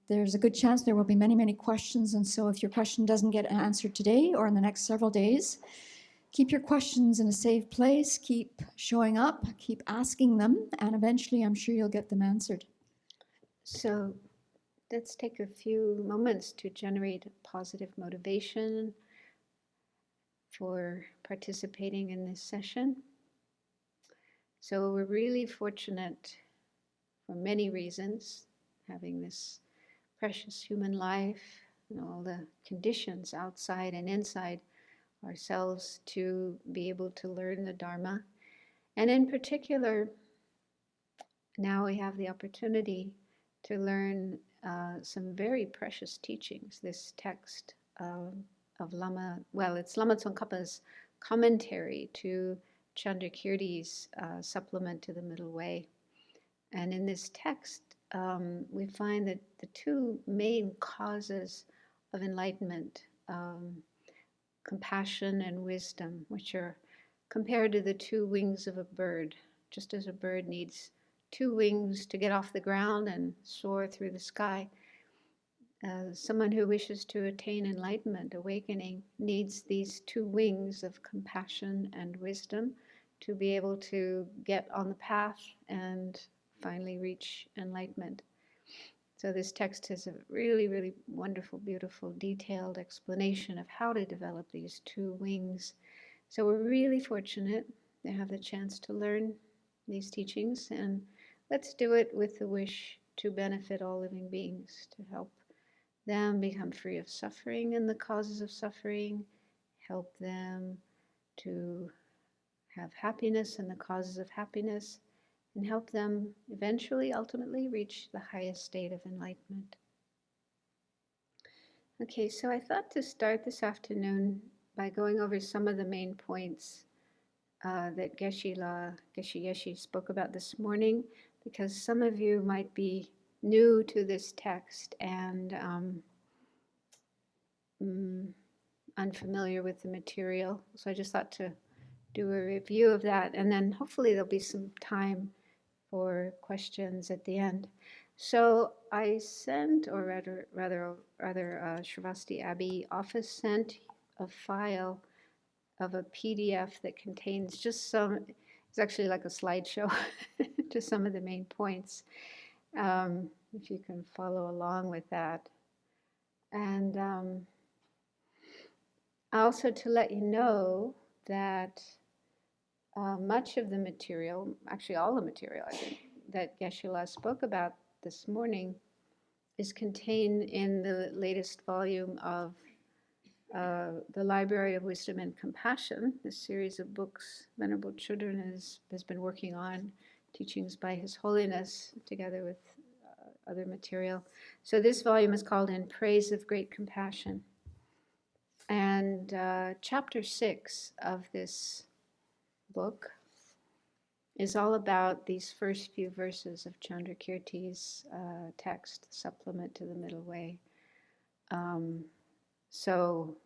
There's a good chance there will be many, many questions, and so if your question doesn't get answered today or in the next several days, keep your questions in a safe place, keep showing up, keep asking them, and eventually I'm sure you'll get them answered. So let's take a few moments to generate positive motivation for participating in this session. So we're really fortunate for many reasons, having this precious human life and all the conditions outside and inside ourselves to be able to learn the Dharma. And in particular, now we have the opportunity to learn some very precious teachings. This text of Lama, well, it's Lama Tsongkhapa's commentary to Chandrakirti's supplement to the Middle Way. And in this text, we find that the two main causes of enlightenment, compassion and wisdom, which are compared to the two wings of a bird. Just as a bird needs two wings to get off the ground and soar through the sky, someone who wishes to attain enlightenment, awakening, needs these two wings of compassion and wisdom to be able to get on the path and finally reach enlightenment. So this text has a really, really wonderful, beautiful, detailed explanation of how to develop these two wings. So we're really fortunate to have the chance to learn these teachings, and let's do it with the wish to benefit all living beings, to help them become free of suffering and the causes of suffering, help them to have happiness and the causes of happiness, and help them eventually, ultimately, reach the highest state of enlightenment. Okay, so I thought to start this afternoon by going over some of the main points that Geshe Yeshi spoke about this morning, because some of you might be new to this text and unfamiliar with the material. So I just thought to do a review of that, and then hopefully there'll be some time for questions at the end. So I sent, or rather, Sravasti Abbey office sent a file of a PDF that contains just some, it's actually like a slideshow, to some of the main points, if you can follow along with that. And also to let you know that much of the material, actually all the material, I think, that Geshe spoke about this morning is contained in the latest volume of the Library of Wisdom and Compassion, this series of books Venerable Children has been working on, teachings by His Holiness, together with other material. So this volume is called In Praise of Great Compassion. And chapter 6 of this book is all about these first few verses of Chandrakirti's text, supplement to the Middle Way. So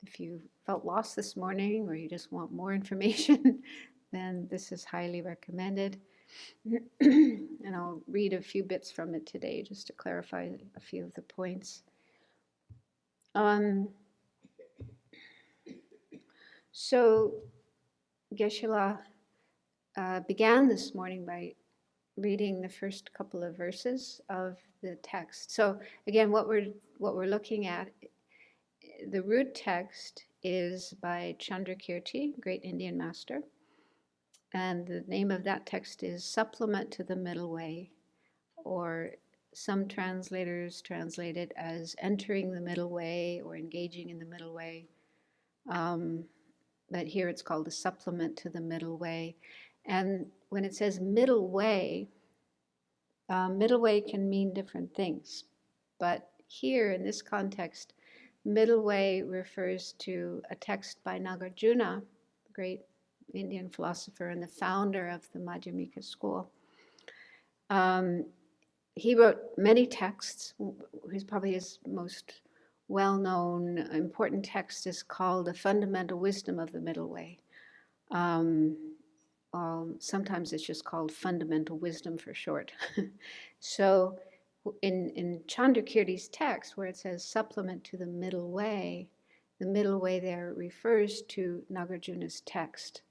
if you felt lost this morning or you just want more information, then this is highly recommended. And I'll read a few bits from it today just to clarify a few of the points. So Geshe began this morning by reading the first couple of verses of the text. So again, what we're looking at, the root text is by Chandrakirti, great Indian master, and the name of that text is Supplement to the Middle Way, or some translators translate it as Entering the Middle Way or Engaging in the Middle Way. But here it's called a Supplement to the Middle Way. And when it says middle way can mean different things. But here in this context, middle way refers to a text by Nagarjuna, the great Indian philosopher and the founder of the Madhyamika school. He wrote many texts. Probably his most well-known, important text is called The Fundamental Wisdom of the Middle Way. Sometimes it's just called Fundamental Wisdom for short. So in Chandrakirti's text, where it says supplement to the middle way there refers to Nagarjuna's text,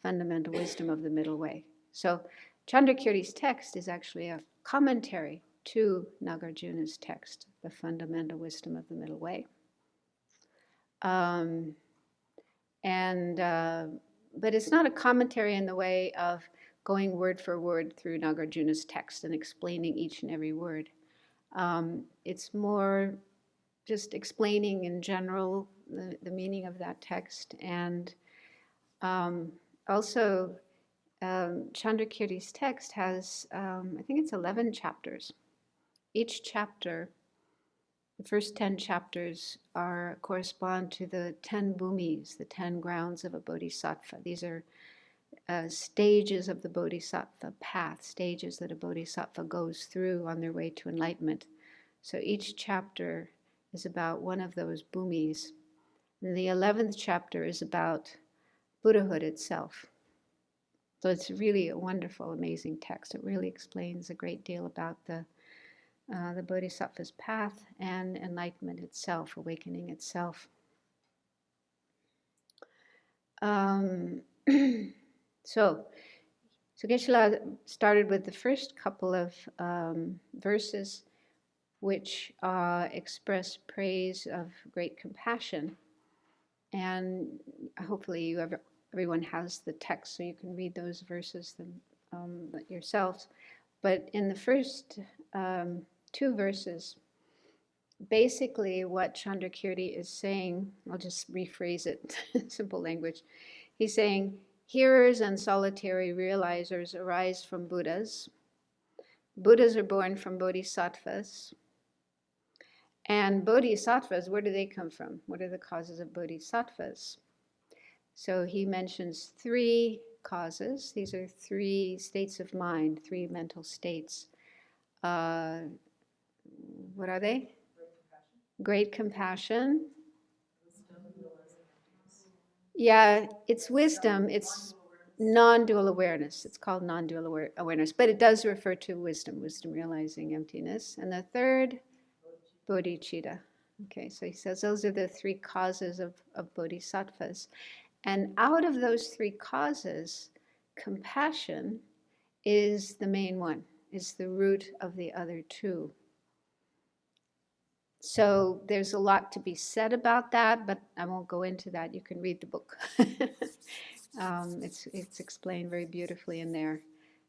Fundamental Wisdom of the Middle Way. So Chandrakirti's text is actually a commentary to Nagarjuna's text, the Fundamental Wisdom of the Middle Way. But it's not a commentary in the way of going word for word through Nagarjuna's text and explaining each and every word. It's more just explaining in general the meaning of that text. And also, Chandrakirti's text has, I think it's 11 chapters. Each chapter, the first 10 chapters correspond to the 10 bhumis, the 10 grounds of a bodhisattva. These are stages of the bodhisattva path, stages that a bodhisattva goes through on their way to enlightenment. So each chapter is about one of those bhumis. And the 11th chapter is about Buddhahood itself. So it's really a wonderful, amazing text. It really explains a great deal about the bodhisattva's path and enlightenment itself, awakening itself. So Geshe started with the first couple of verses, which express praise of great compassion. And hopefully everyone has the text, so you can read those verses yourselves. But in the first 2 verses, basically what Chandrakirti is saying, I'll just rephrase it in simple language. He's saying, hearers and solitary realizers arise from Buddhas. Buddhas are born from bodhisattvas. And bodhisattvas, where do they come from? What are the causes of bodhisattvas? So he mentions 3 causes. These are 3 states of mind, 3 mental states. What are they? Great compassion. Yeah, it's wisdom. It's non-dual awareness. It's called non-dual awareness, but it does refer to wisdom realizing emptiness. And the third, bodhicitta. Okay, so he says those are the 3 causes of bodhisattvas. And out of those 3 causes, compassion is the main one, is the root of the other 2. So there's a lot to be said about that, but I won't go into that. You can read the book. It's explained very beautifully in there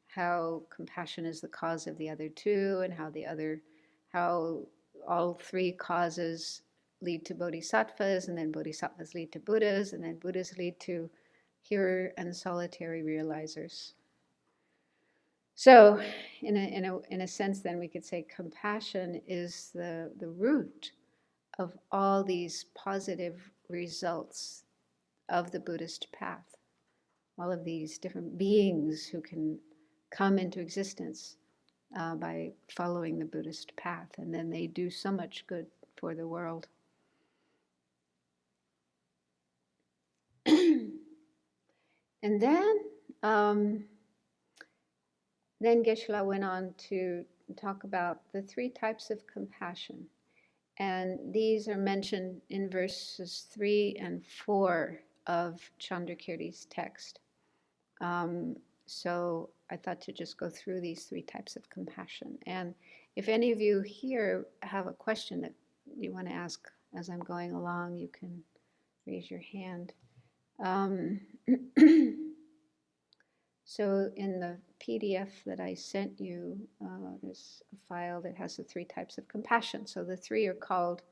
how compassion is the cause of the other 2, and how all 3 causes lead to bodhisattvas, and then bodhisattvas lead to Buddhas, and then Buddhas lead to hearer and solitary realizers. So in a sense, then, we could say compassion is the root of all these positive results of the Buddhist path. All of these different beings who can come into existence by following the Buddhist path, and then they do so much good for the world. And then Geshe went on to talk about the 3 types of compassion. And these are mentioned in verses 3 and 4 of Chandrakirti's text. So I thought to just go through these 3 types of compassion. And if any of you here have a question that you want to ask as I'm going along, you can raise your hand. So in the PDF that I sent you, there's a file that has the 3 types of compassion. So the 3 are called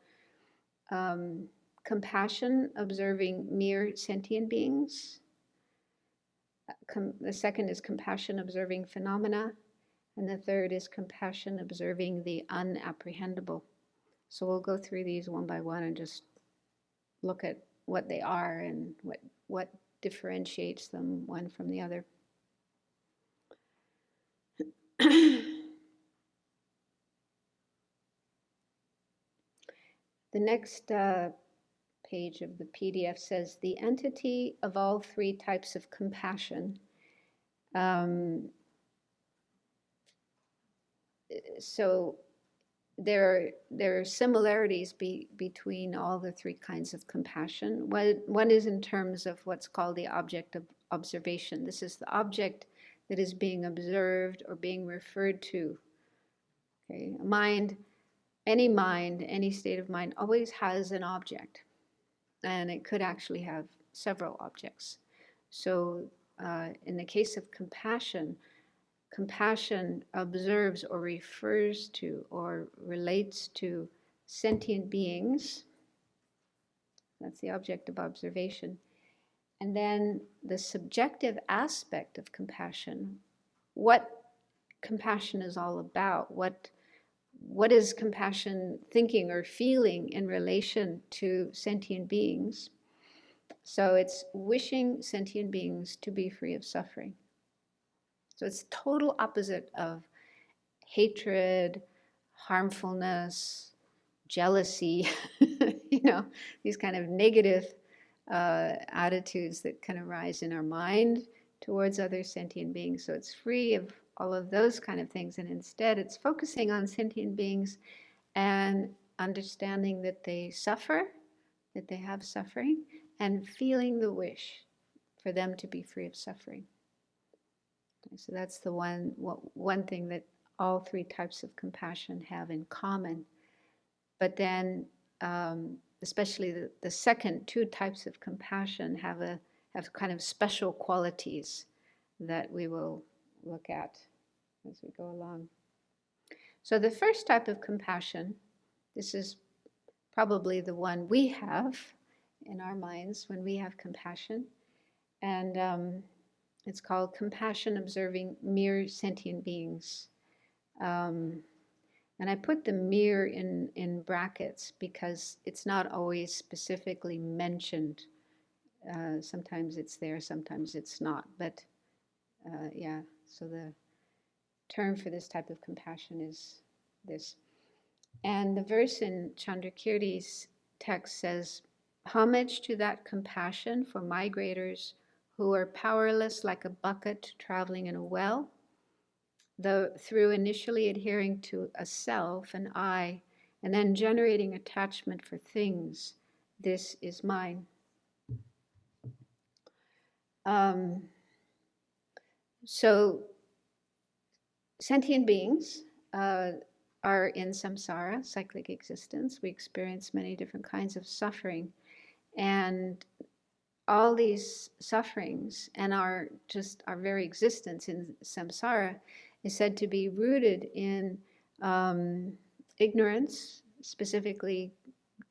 compassion observing mere sentient beings. The second is compassion observing phenomena. And the third is compassion observing the unapprehendable. So we'll go through these one by one and just look at what they are and what differentiates them one from the other. The next page of the PDF says, the entity of all 3 types of compassion. So there are similarities between all the three kinds of compassion. One is in terms of what's called the object of observation. This is the object that is being observed or being referred to. Okay, mind, any state of mind always has an object, and it could actually have several objects. So in the case of compassion, compassion observes or refers to or relates to sentient beings. That's the object of observation. And then the subjective aspect of compassion, what compassion is all about, what is compassion thinking or feeling in relation to sentient beings. So it's wishing sentient beings to be free of suffering. So it's total opposite of hatred, harmfulness, jealousy, these kind of negative attitudes that can arise in our mind towards other sentient beings. So it's free of all of those kind of things. And instead, it's focusing on sentient beings and understanding that they suffer, that they have suffering, and feeling the wish for them to be free of suffering. Okay, so that's the one thing that all three types of compassion have in common. But then, especially the second two types of compassion have kind of special qualities that we will look at as we go along. So the first type of compassion, this is probably the one we have in our minds when we have compassion, and it's called compassion observing mere sentient beings. And I put the mere in brackets because it's not always specifically mentioned. Sometimes it's there, sometimes it's not. But yeah, so the term for this type of compassion is this. And the verse in Chandrakirti's text says, "Homage to that compassion for migrators who are powerless like a bucket traveling in a well, through initially adhering to a self, an I, and then generating attachment for things. This is mine." So sentient beings are in samsara, cyclic existence. We experience many different kinds of suffering, and all these sufferings and our very existence in samsara is said to be rooted in ignorance, specifically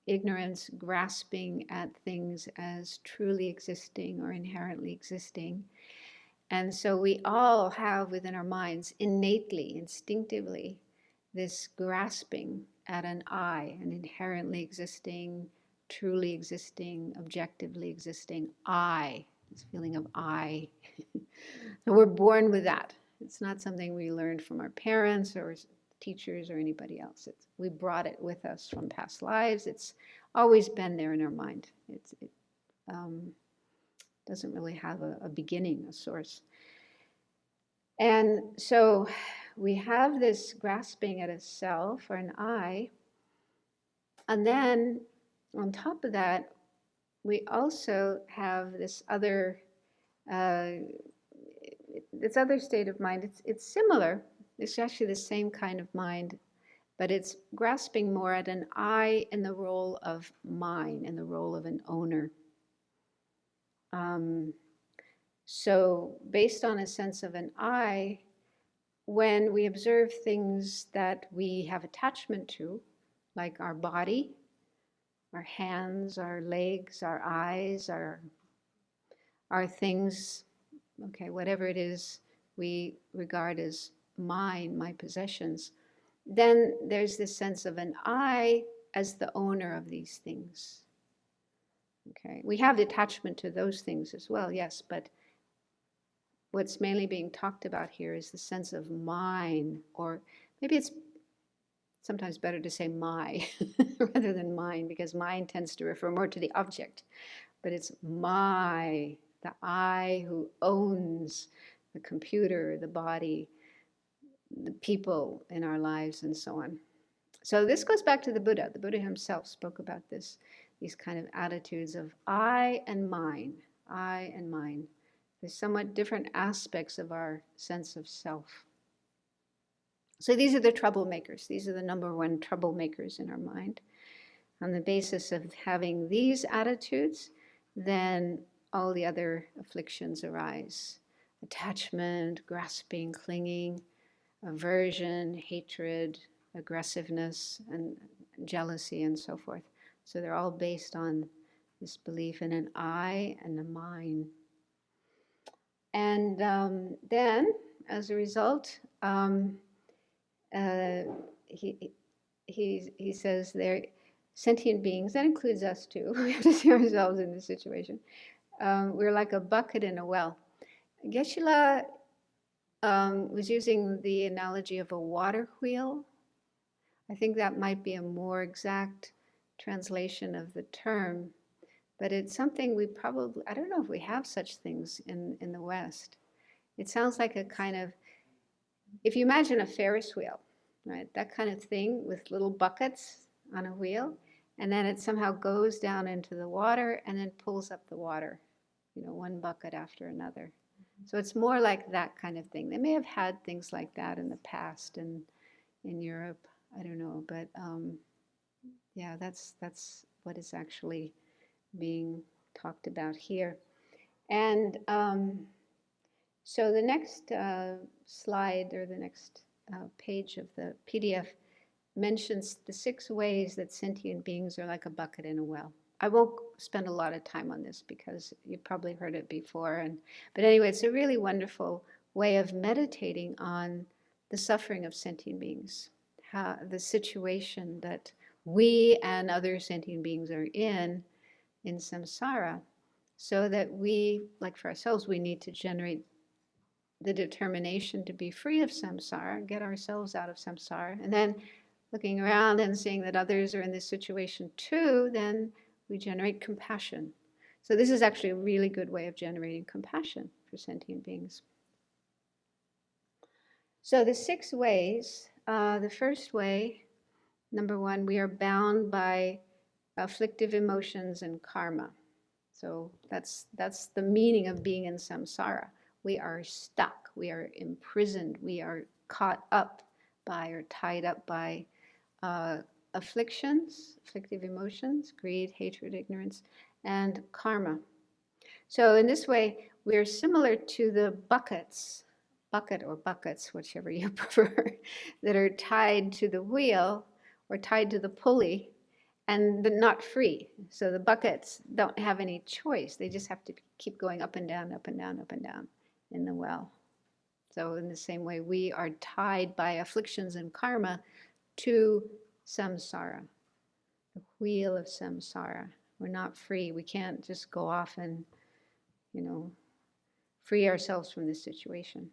ignorance grasping at things as truly existing or inherently existing. And so we all have within our minds innately, instinctively, this grasping at an I, an inherently existing, truly existing, objectively existing I, this feeling of I. So we're born with that. It's not something we learned from our parents or teachers or anybody else. We brought it with us from past lives. It's always been there in our mind. It doesn't really have a beginning, a source. And so we have this grasping at a self or an I, and then on top of that, we also have this other state of mind. It's similar. It's actually the same kind of mind, but it's grasping more at an I in the role of mine, in the role of an owner. So based on a sense of an I, when we observe things that we have attachment to, like our body, our hands, our legs, our eyes, our things, okay, whatever it is we regard as mine, my possessions, then there's this sense of an I as the owner of these things. Okay, we have the attachment to those things as well, yes, but what's mainly being talked about here is the sense of mine, or maybe it's sometimes better to say my rather than mine, because mine tends to refer more to the object, but it's my, the I who owns the computer, the body, the people in our lives, and so on. So this goes back to the Buddha. The Buddha himself spoke about this, these kind of attitudes of I and mine, I and mine. There's somewhat different aspects of our sense of self. So these are the troublemakers. These are the number one troublemakers in our mind. On the basis of having these attitudes, then all the other afflictions arise. Attachment, grasping, clinging, aversion, hatred, aggressiveness, and jealousy, and so forth. So they're all based on this belief in an I and a mine. And then, as a result, he says they're sentient beings. That includes us too. We have to see ourselves in this situation. We're like a bucket in a well. Geshe was using the analogy of a water wheel. I think that might be a more exact translation of the term, but it's something we probably, I don't know if we have such things in the West. It sounds like a kind of, if you imagine a Ferris wheel, right? That kind of thing with little buckets on a wheel, and then it somehow goes down into the water and then pulls up the water, one bucket after another. So it's more like that kind of thing. They may have had things like that in the past in Europe. I don't know, but yeah, that's what is actually being talked about here. And so the next slide, or the next page of the PDF, mentions the 6 ways that sentient beings are like a bucket in a well. I won't spend a lot of time on this because you've probably heard it before. But anyway, it's a really wonderful way of meditating on the suffering of sentient beings, how the situation that we and other sentient beings are in samsara, so that we, like for ourselves, we need to generate the determination to be free of samsara, get ourselves out of samsara, and then looking around and seeing that others are in this situation too, then we generate compassion. So this is actually a really good way of generating compassion for sentient beings. So the 6 ways, the first way, number 1, we are bound by afflictive emotions and karma. So that's the meaning of being in samsara. We are stuck, we are imprisoned, we are caught up by or tied up by afflictions, afflictive emotions, greed, hatred, ignorance, and karma. So in this way, we're similar to the bucket or buckets, whichever you prefer, that are tied to the wheel or tied to the pulley and not free. So the buckets don't have any choice. They just have to keep going up and down, up and down, up and down in the well. So in the same way, we are tied by afflictions and karma to samsara, the wheel of samsara. We're not free. We can't just go off and, free ourselves from this situation.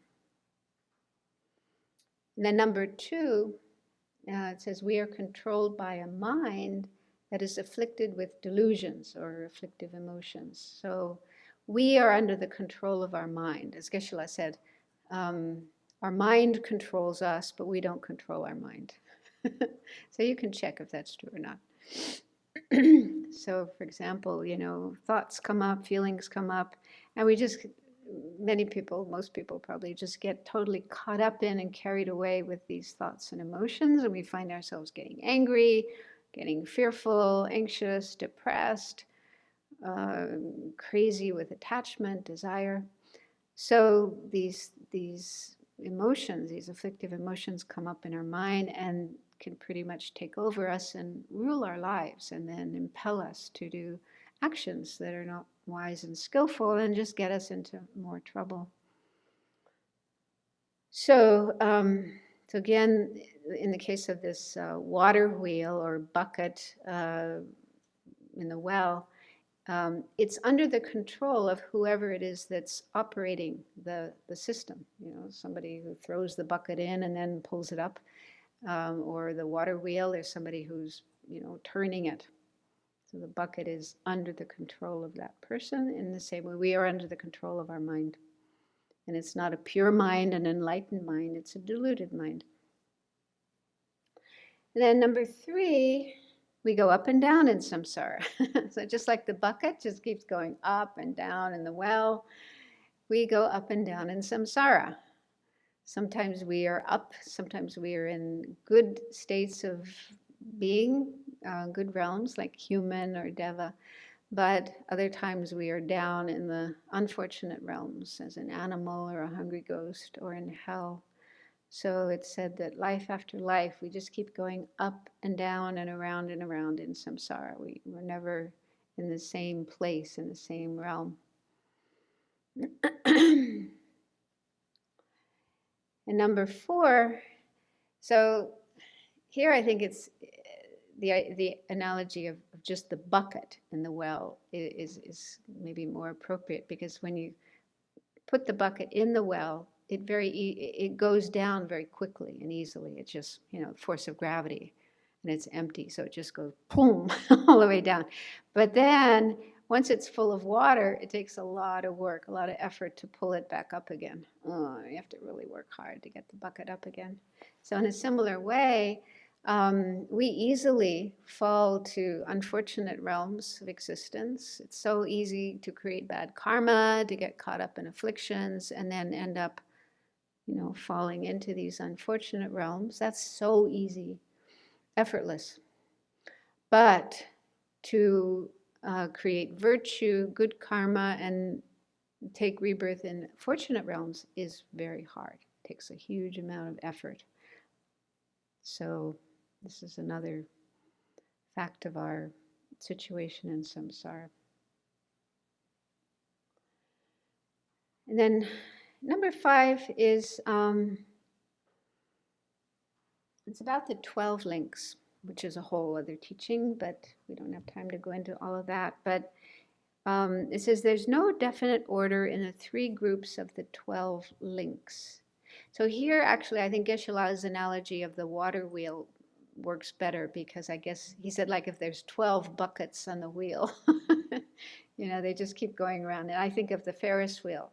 And then number 2, it says we are controlled by a mind that is afflicted with delusions or afflictive emotions. So we are under the control of our mind. As Geshe said, our mind controls us, but we don't control our mind. So you can check if that's true or not. So, for example, thoughts come up, feelings come up, and we just, most people probably just get totally caught up in and carried away with these thoughts and emotions, and we find ourselves getting angry, getting fearful, anxious, depressed, crazy with attachment, desire. So these emotions, these afflictive emotions come up in our mind and can pretty much take over us and rule our lives, and then impel us to do actions that are not wise and skillful and just get us into more trouble. So, so again, in the case of this water wheel or bucket in the well, it's under the control of whoever it is that's operating the system. Somebody who throws the bucket in and then pulls it up, or the water wheel, there's somebody who's turning it. So the bucket is under the control of that person. In the same way, we are under the control of our mind. And it's not a pure mind, an enlightened mind, it's a deluded mind. And then number 3, we go up and down in samsara. So just like the bucket just keeps going up and down in the well, we go up and down in samsara. Sometimes we are up, sometimes we are in good states of being, good realms like human or deva, but other times we are down in the unfortunate realms as an animal or a hungry ghost or in hell. So it's said that life after life, we just keep going up and down and around in samsara. We're never in the same place, in the same realm. And number 4, so here I think it's the analogy of just the bucket in the well is maybe more appropriate, because when you put the bucket in the well, it goes down very quickly and easily. It's just, force of gravity, and it's empty, so it just goes boom all the way down. But then once it's full of water, it takes a lot of work, a lot of effort to pull it back up again. You have to really work hard to get the bucket up again. So in a similar way, we easily fall to unfortunate realms of existence. It's so easy to create bad karma, to get caught up in afflictions, and then end up, falling into these unfortunate realms. That's so easy, effortless. But to create virtue, good karma, and take rebirth in fortunate realms is very hard. It takes a huge amount of effort. So this is another fact of our situation in samsara. And then number 5 is, it's about the 12 links, which is a whole other teaching, but we don't have time to go into all of that. But it says there's no definite order in the 3 groups of the 12 links. So here, actually, I think Geshe La's analogy of the water wheel works better, because I guess he said, like, if there's 12 buckets on the wheel, they just keep going around. And I think of the Ferris wheel,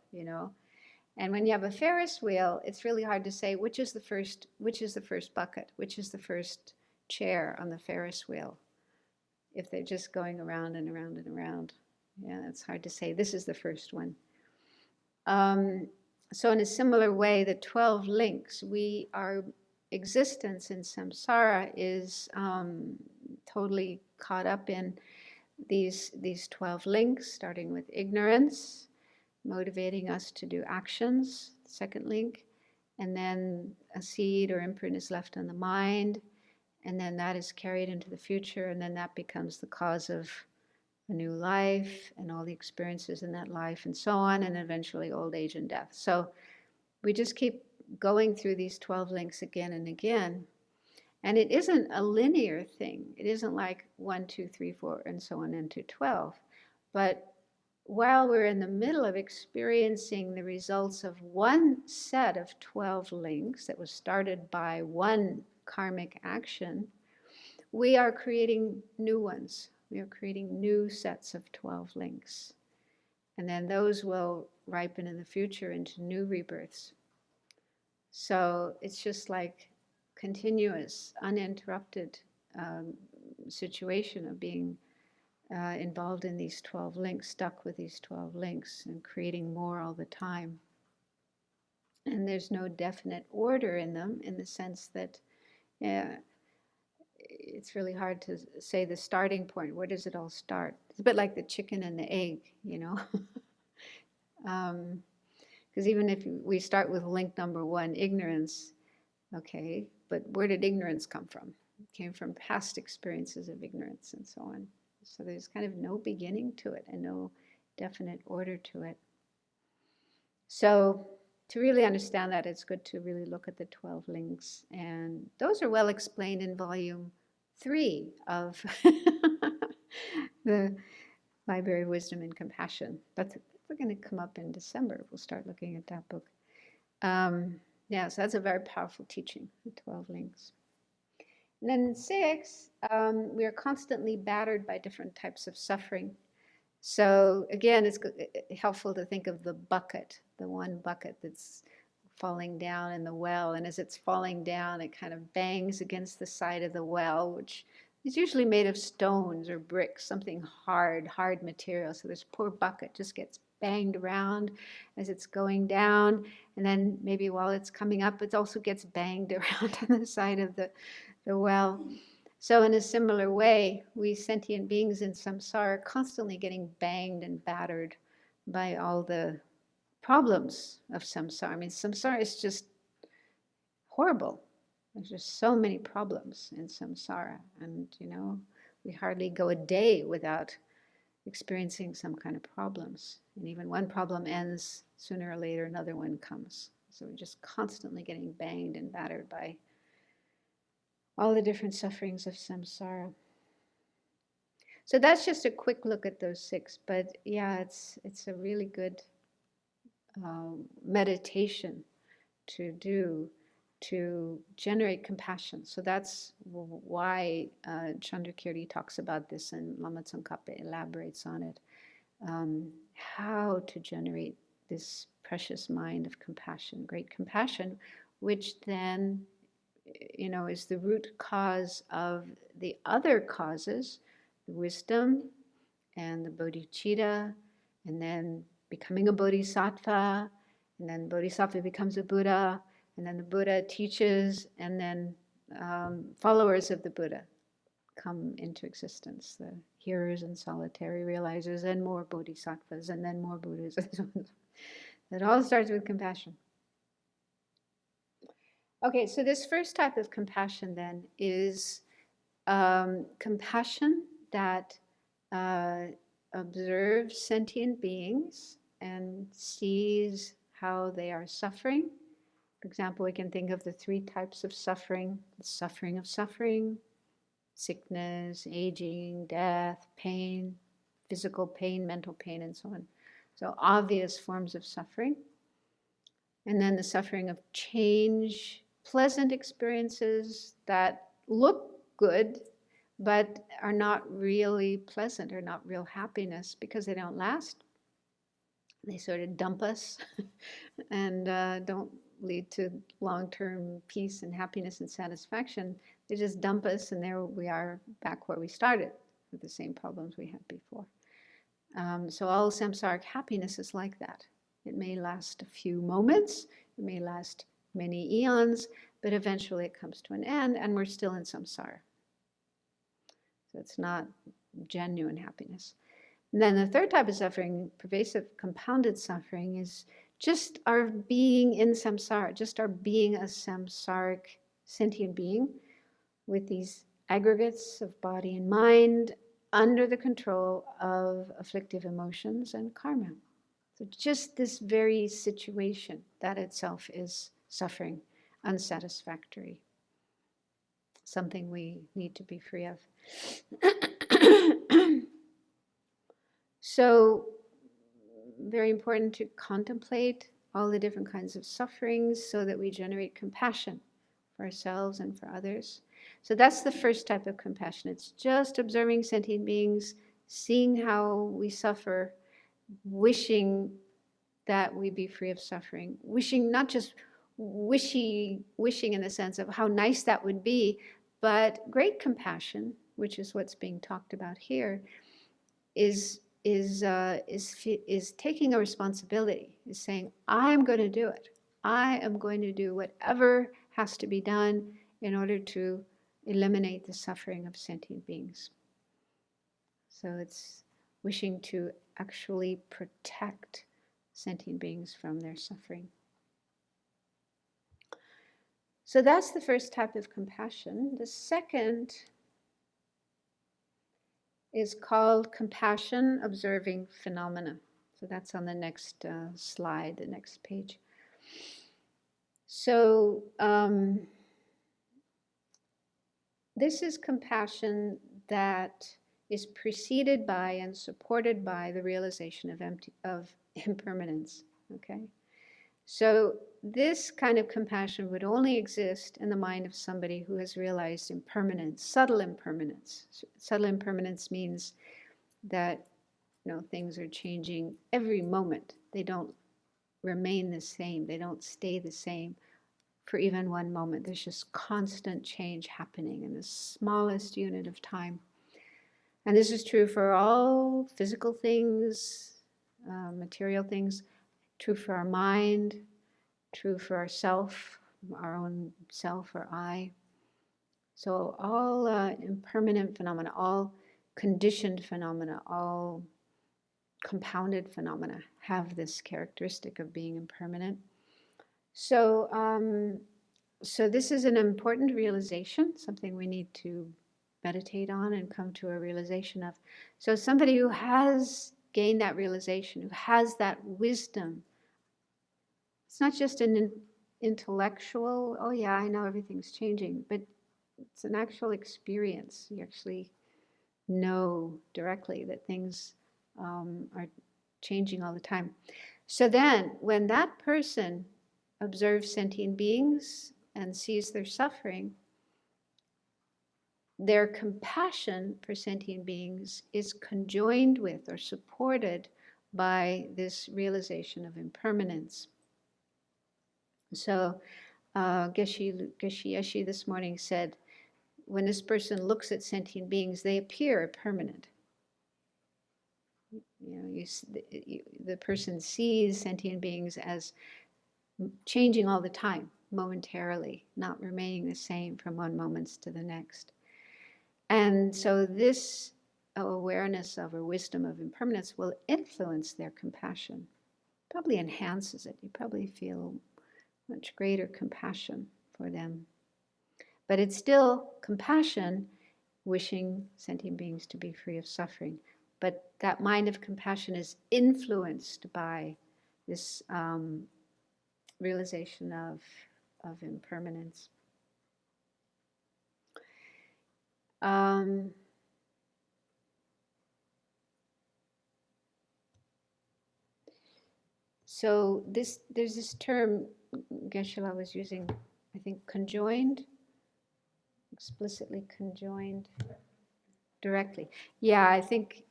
And when you have a Ferris wheel, it's really hard to say which is the first bucket, which is the first chair on the Ferris wheel, if they're just going around and around and around. Yeah, it's hard to say this is the first one. So in a similar way, the 12 links, our existence in samsara is totally caught up in these 12 links, starting with ignorance, motivating us to do actions, second link, and then a seed or imprint is left on the mind, and then that is carried into the future, and then that becomes the cause of a new life and all the experiences in that life and so on, and eventually old age and death. So we just keep going through these 12 links again and again. And it isn't a linear thing. It isn't like 1, 2, 3, 4, and so on into 12. But while we're in the middle of experiencing the results of one set of 12 links that was started by one karmic action, we are creating new ones. We are creating new sets of 12 links. And then those will ripen in the future into new rebirths. So it's just like continuous, uninterrupted situation of being involved in these 12 links, stuck with these 12 links and creating more all the time. And there's no definite order in them, in the sense that it's really hard to say the starting point. Where does it all start? It's a bit like the chicken and the egg, Because even if we start with link number 1, ignorance, okay, but where did ignorance come from? It came from past experiences of ignorance and so on. So there's kind of no beginning to it and no definite order to it. So to really understand that, it's good to really look at the 12 links. And those are well explained in volume 3 of the Library of Wisdom and Compassion. That's going to come up in December. We'll start looking at that book. So that's a very powerful teaching, the 12 links. And then 6, we are constantly battered by different types of suffering. So again, it's helpful to think of the bucket, the one bucket that's falling down in the well, and as it's falling down, it kind of bangs against the side of the well, which is usually made of stones or bricks, something hard material. So this poor bucket just gets banged around as it's going down, and then maybe while it's coming up, it also gets banged around on the side of the well. So in a similar way, we sentient beings in samsara are constantly getting banged and battered by all the problems of samsara. I mean, samsara is just horrible. There's just so many problems in samsara. And, we hardly go a day without experiencing some kind of problems. And even one problem ends, sooner or later another one comes. So we're just constantly getting banged and battered by all the different sufferings of samsara. So that's just a quick look at those 6. But yeah, it's a really good meditation to do to generate compassion. So that's why Chandrakirti talks about this, and Lama Tsongkhapa elaborates on it. How to generate this precious mind of compassion, great compassion, which then, is the root cause of the other causes, the wisdom and the bodhicitta, and then becoming a bodhisattva, and then bodhisattva becomes a Buddha, and then the Buddha teaches, and then followers of the Buddha come into existence, the hearers and solitary realizers, and more bodhisattvas, and then more Buddhas. It all starts with compassion. Okay, so this first type of compassion then is compassion that observes sentient beings and sees how they are suffering. For example, we can think of the 3 types of suffering: the suffering of suffering, sickness, aging, death, pain, physical pain, mental pain, and so on. So obvious forms of suffering. And then the suffering of change, pleasant experiences that look good, but are not really pleasant, or not real happiness, because they don't last. They sort of dump us and don't lead to long-term peace and happiness and satisfaction. They just dump us, and there we are back where we started with the same problems we had before. So all samsaric happiness is like that. It may last a few moments, it may last many eons, but eventually it comes to an end, and we're still in samsara. So it's not genuine happiness. And then the third type of suffering, pervasive compounded suffering, is just our being in samsara, just our being a samsaric sentient being with these aggregates of body and mind under the control of afflictive emotions and karma. So just this very situation, that itself is suffering, unsatisfactory, something we need to be free of. So, very important to contemplate all the different kinds of sufferings so that we generate compassion for ourselves and for others. So that's the first type of compassion. It's just observing sentient beings, seeing how we suffer, wishing that we be free of suffering, wishing, not just wishing in the sense of how nice that would be, but great compassion, which is what's being talked about here, is taking a responsibility, is saying, I'm going to do it. I am going to do whatever has to be done in order to eliminate the suffering of sentient beings. So it's wishing to actually protect sentient beings from their suffering. So that's the first type of compassion. The second is called compassion observing phenomena. So that's on the next slide, the next page. So this is compassion that is preceded by and supported by the realization of impermanence. Okay, so this kind of compassion would only exist in the mind of somebody who has realized impermanence, subtle impermanence. Subtle impermanence means that things are changing every moment. They don't remain the same. They don't stay the same for even one moment. There's just constant change happening in the smallest unit of time. And this is true for all physical things, material things, true for our mind, true for ourself, our own self or I. So all impermanent phenomena, all conditioned phenomena, all compounded phenomena have this characteristic of being impermanent. So, so this is an important realization, something we need to meditate on and come to a realization of. So somebody who has gained that realization, who has that wisdom, it's not just an intellectual, oh yeah, I know everything's changing, but it's an actual experience. You actually know directly that things are changing all the time. So then, when that person observes sentient beings and sees their suffering, their compassion for sentient beings is conjoined with or supported by this realization of impermanence. So Geshe Yeshi this morning said, when this person looks at sentient beings, they appear permanent. The person sees sentient beings as changing all the time, momentarily, not remaining the same from one moment to the next. And so this awareness of or wisdom of impermanence will influence their compassion, probably enhances it. You probably feel much greater compassion for them. But it's still compassion, wishing sentient beings to be free of suffering. But that mind of compassion is influenced by this realization of impermanence. So there's this term Geshe-la was using, I think, conjoined, explicitly conjoined, directly. Yeah, I think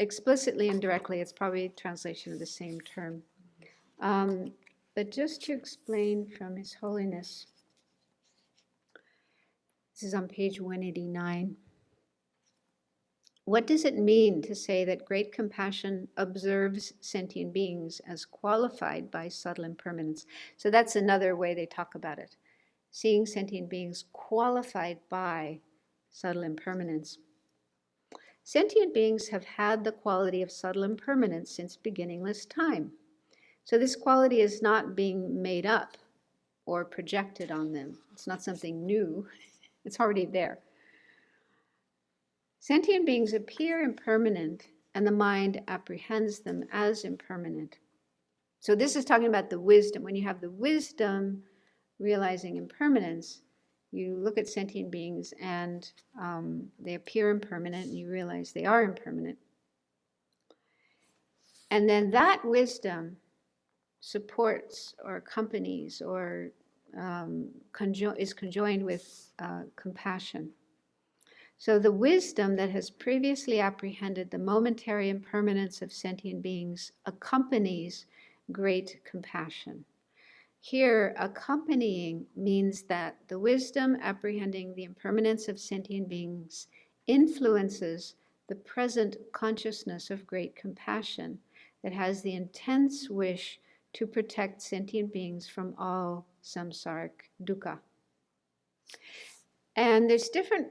explicitly and directly, it's probably a translation of the same term. But just to explain from His Holiness, this is on page 189. What does it mean to say that great compassion observes sentient beings as qualified by subtle impermanence? So that's another way they talk about it. Seeing sentient beings qualified by subtle impermanence. Sentient beings have had the quality of subtle impermanence since beginningless time. So this quality is not being made up or projected on them. It's not something new. It's already there. Sentient beings appear impermanent, and the mind apprehends them as impermanent. So this is talking about the wisdom. When you have the wisdom realizing impermanence, you look at sentient beings and they appear impermanent, and you realize they are impermanent. And then that wisdom supports or accompanies or is conjoined with compassion. So the wisdom that has previously apprehended the momentary impermanence of sentient beings accompanies great compassion. Here, accompanying means that the wisdom apprehending the impermanence of sentient beings influences the present consciousness of great compassion that has the intense wish to protect sentient beings from all samsaric dukkha. And there's different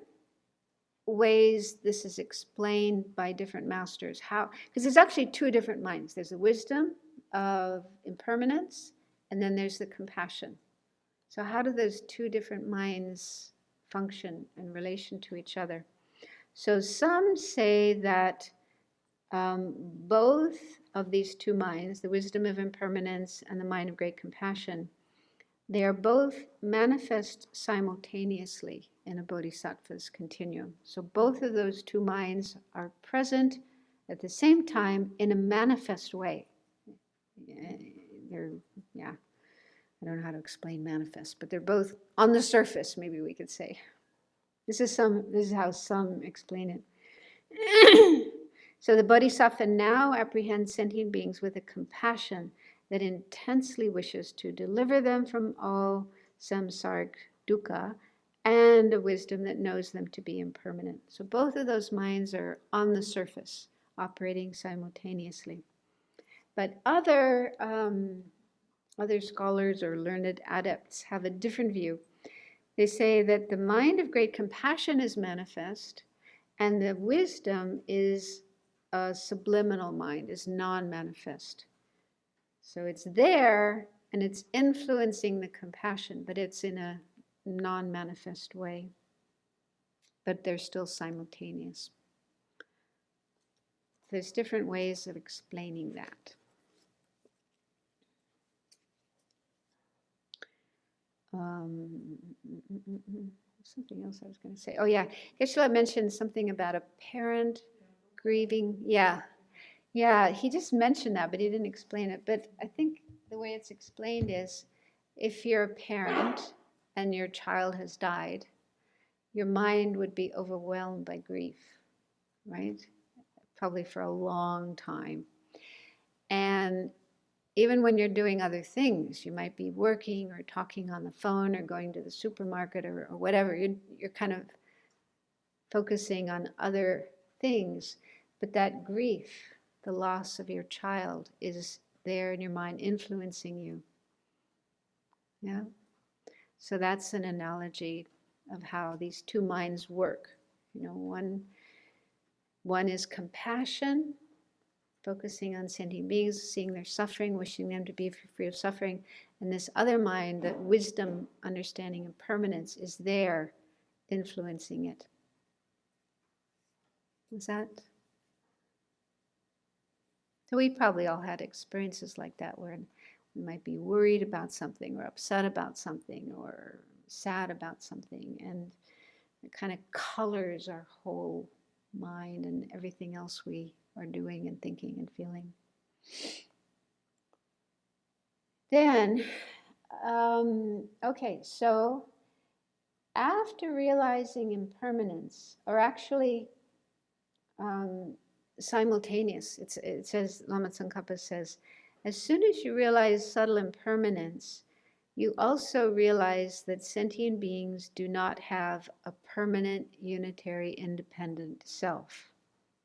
ways this is explained by different masters. How? Because there's actually two different minds. There's the wisdom of impermanence, and then there's the compassion. So how do those two different minds function in relation to each other? So some say that both of these two minds, the wisdom of impermanence and the mind of great compassion, they are both manifest simultaneously in a bodhisattva's continuum. So both of those two minds are present at the same time in a manifest way. I don't know how to explain manifest, but they're both on the surface, maybe we could say. This is how some explain it. So the bodhisattva now apprehends sentient beings with a compassion that intensely wishes to deliver them from all samsaric dukkha, and a wisdom that knows them to be impermanent. So both of those minds are on the surface, operating simultaneously. But other scholars or learned adepts have a different view. They say that the mind of great compassion is manifest, and the wisdom is a subliminal mind, is non-manifest. So it's there and it's influencing the compassion, but it's in a non-manifest way. But they're still simultaneous. There's different ways of explaining that. Something else I was going to say. Oh yeah, Geshe mentioned something about a parent grieving. Yeah, he just mentioned that, but he didn't explain it. But I think the way it's explained is, if you're a parent and your child has died, your mind would be overwhelmed by grief, right? Probably for a long time. And even when you're doing other things, you might be working or talking on the phone or going to the supermarket or whatever, you're kind of focusing on other things, but that grief, the loss of your child, is there in your mind influencing you. Yeah? So that's an analogy of how these two minds work. You know, one is compassion, focusing on sentient beings, seeing their suffering, wishing them to be free of suffering. And this other mind, that wisdom, understanding impermanence, is there influencing it. Is that? So we probably all had experiences like that where we might be worried about something or upset about something or sad about something, and it kind of colors our whole mind and everything else we are doing and thinking and feeling. Then, okay, so after realizing impermanence, or actually simultaneous, it says, Lama Tsongkhapa says, as soon as you realize subtle impermanence, you also realize that sentient beings do not have a permanent, unitary, independent self.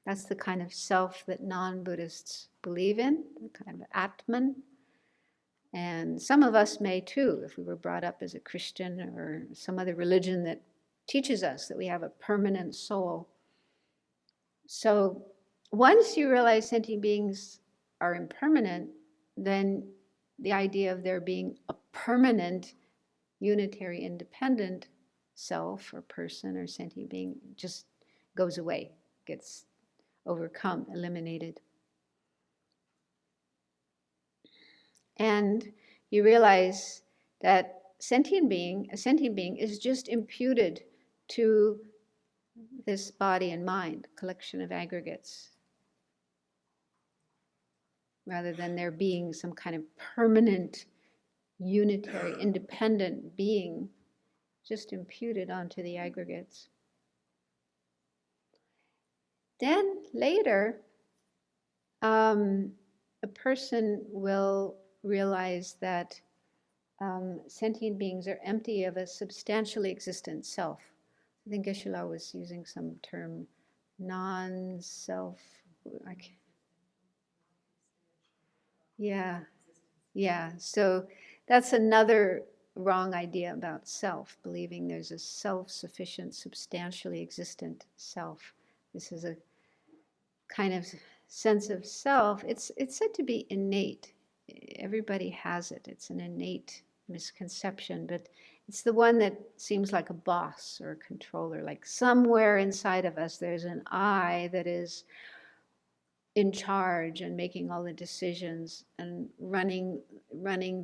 That's the kind of self that non-Buddhists believe in, the kind of Atman. And some of us may too, if we were brought up as a Christian or some other religion that teaches us that we have a permanent soul. So once you realize sentient beings are impermanent, then the idea of there being a permanent, unitary, independent self or person or sentient being just goes away, gets overcome, eliminated. And you realize that a sentient being is just imputed to this body and mind, collection of aggregates, rather than there being some kind of permanent, unitary, independent being just imputed onto the aggregates. Then later, a person will realize that sentient beings are empty of a substantially existent self. I think Geshe was using some term, non-self. Yeah. So that's another wrong idea about self, believing there's a self-sufficient, substantially existent self. This is a kind of sense of self. It's said to be innate. Everybody has it. It's an innate misconception, but it's the one that seems like a boss or a controller. Like somewhere inside of us, there's an I that is in charge and making all the decisions and running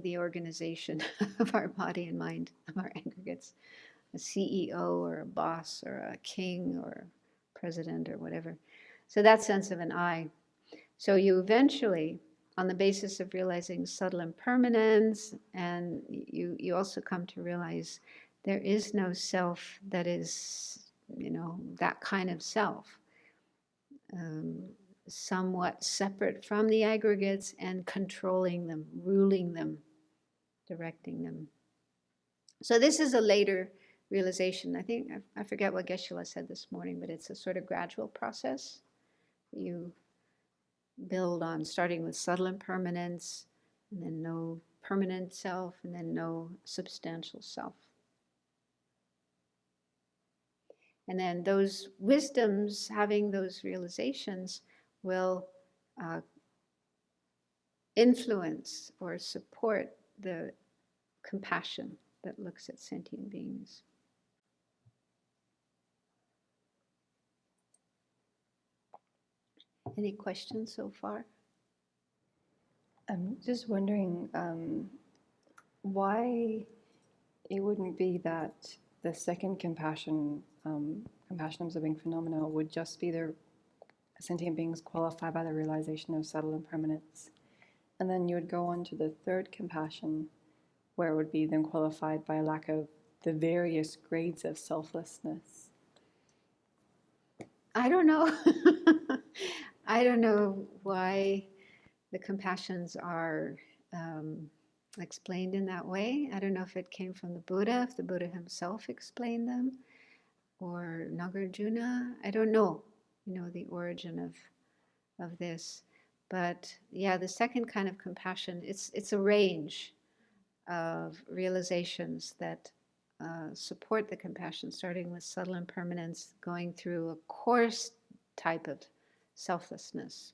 the organization of our body and mind, of our aggregates. A CEO or a boss or a king or a president or whatever. So that sense of an I. So you eventually, on the basis of realizing subtle impermanence, and you also come to realize there is no self that is, that kind of self. somewhat separate from the aggregates and controlling them, ruling them, directing them. So this is a later realization. I think, I forget what Geshe said this morning, but it's a sort of gradual process. You build on starting with subtle impermanence, and then no permanent self, and then no substantial self. And then those wisdoms, having those realizations, will influence or support the compassion that looks at sentient beings. Any questions so far? I'm just wondering why it wouldn't be that the second compassion observing phenomena would just be the sentient beings qualified by the realization of subtle impermanence. And then you would go on to the third compassion, where it would be then qualified by a lack of the various grades of selflessness. I don't know. I don't know why the compassions are explained in that way. I don't know if it came from the Buddha, if the Buddha himself explained them, or Nagarjuna. I don't know, the origin of this. But yeah, the second kind of compassion, it's a range of realizations that support the compassion, starting with subtle impermanence, going through a coarse type of selflessness.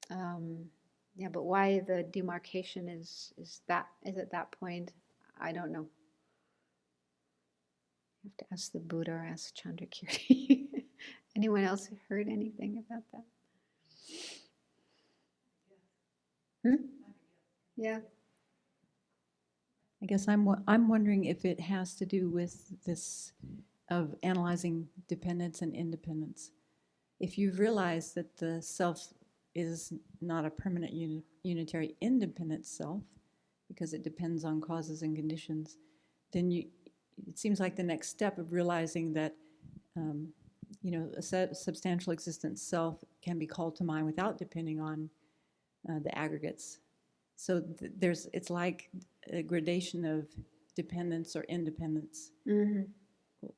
But why the demarcation is at that point, I don't know. You have to ask the Buddha or ask Chandrakirti. Anyone else heard anything about that? Yeah. I guess I'm wondering if it has to do with this of analyzing dependence and independence. If you've realized that the self is not a permanent unitary independent self, because it depends on causes and conditions, then it seems like the next step of realizing that a substantial existent self can be called to mind without depending on the aggregates. So it's like a gradation of dependence or independence,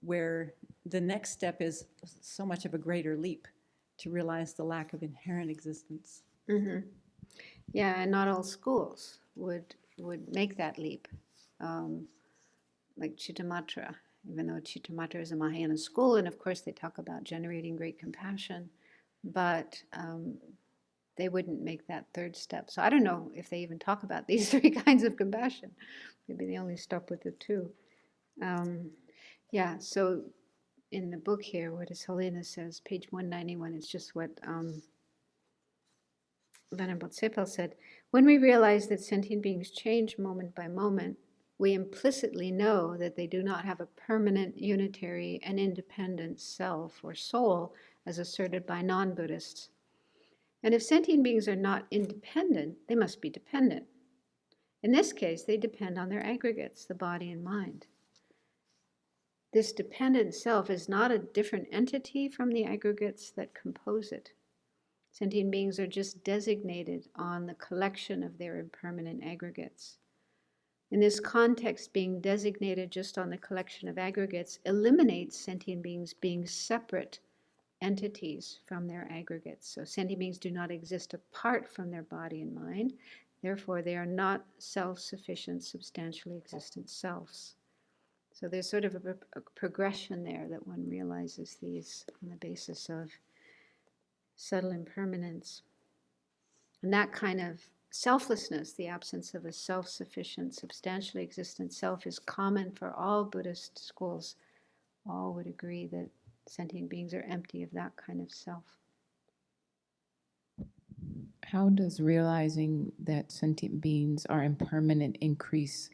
where the next step is so much of a greater leap to realize the lack of inherent existence. Yeah, and not all schools would make that leap. Like Chittamatra, even though Chittamatra is a Mahayana school, and of course they talk about generating great compassion, but they wouldn't make that third step. So I don't know if they even talk about these three kinds of compassion. Maybe they only stop with the two. So in the book here, what His Holiness says, page 191, it's just what Venerable Tsepel said. When we realize that sentient beings change moment by moment, we implicitly know that they do not have a permanent, unitary, and independent self or soul, as asserted by non-Buddhists. And if sentient beings are not independent, they must be dependent. In this case, they depend on their aggregates, the body and mind. This dependent self is not a different entity from the aggregates that compose it. Sentient beings are just designated on the collection of their impermanent aggregates. In this context, being designated just on the collection of aggregates eliminates sentient beings being separate entities from their aggregates. So sentient beings do not exist apart from their body and mind. Therefore, they are not self-sufficient, substantially existent selves. So there's sort of a progression there that one realizes these on the basis of subtle impermanence. And that kind of selflessness, the absence of a self-sufficient, substantially existent self, is common for all Buddhist schools. All would agree that sentient beings are empty of that kind of self. How does realizing that sentient beings are impermanent increase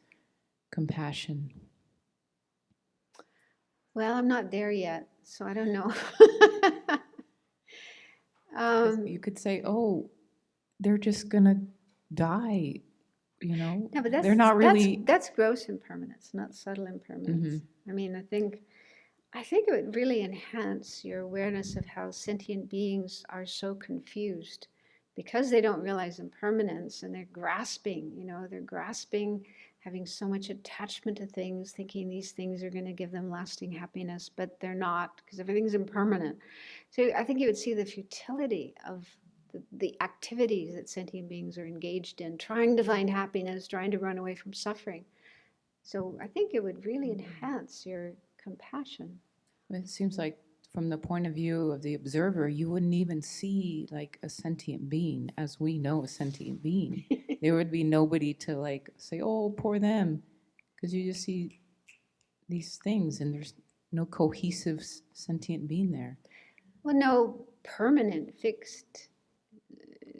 compassion? Well, I'm not there yet, so I don't know. You could say, oh, they're just going to die, No, but they're not really... that's gross impermanence, not subtle impermanence. I mean, I think I think it would really enhance your awareness of how sentient beings are so confused because they don't realize impermanence, and they're grasping, they're grasping, having so much attachment to things, thinking these things are going to give them lasting happiness, but they're not, because everything's impermanent. So I think you would see the futility of the activities that sentient beings are engaged in, trying to find happiness, trying to run away from suffering. So I think it would really enhance your compassion. It seems like from the point of view of the observer, you wouldn't even see like a sentient being as we know a sentient being. There would be nobody to like say, oh, poor them, because you just see these things and there's no cohesive sentient being there. Well, no permanent, fixed,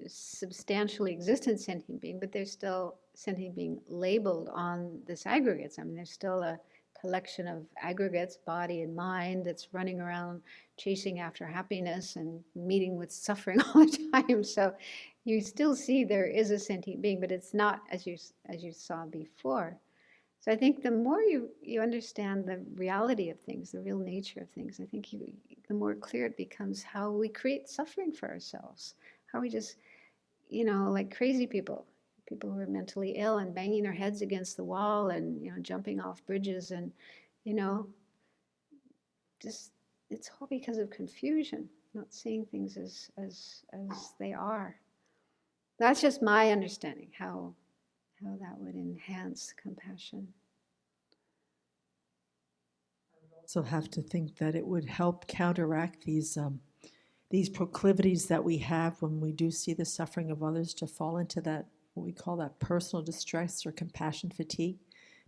substantially existent sentient being, but there's still sentient being labeled on this aggregates. I mean, there's still a collection of aggregates, body and mind, that's running around chasing after happiness and meeting with suffering all the time. So you still see there is a sentient being, but it's not as you saw before. So I think the more you understand the reality of things, the real nature of things, I think the more clear it becomes how we create suffering for ourselves, how we just, like crazy people who are mentally ill and banging their heads against the wall and, jumping off bridges and, just, it's all because of confusion, not seeing things as they are. That's just my understanding, how that would enhance compassion. Also have to think that it would help counteract these proclivities that we have when we do see the suffering of others to fall into that, what we call that personal distress or compassion fatigue,